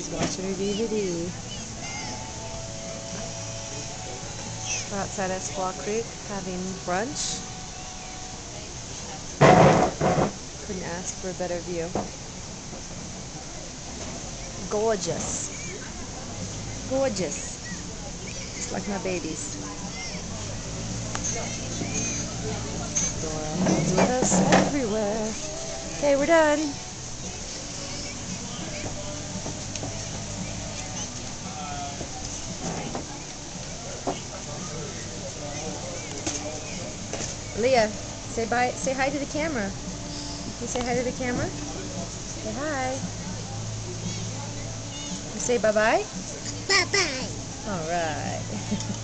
She's watching her DVD. We're outside at Squaw Creek having brunch. Couldn't ask for a better view. Gorgeous. Gorgeous. Just like my babies. Dora comes with us everywhere. Okay, we're done. Leah, say bye. Say hi to the camera. You say hi to the camera? Say hi. You say bye-bye? Bye-bye. All right.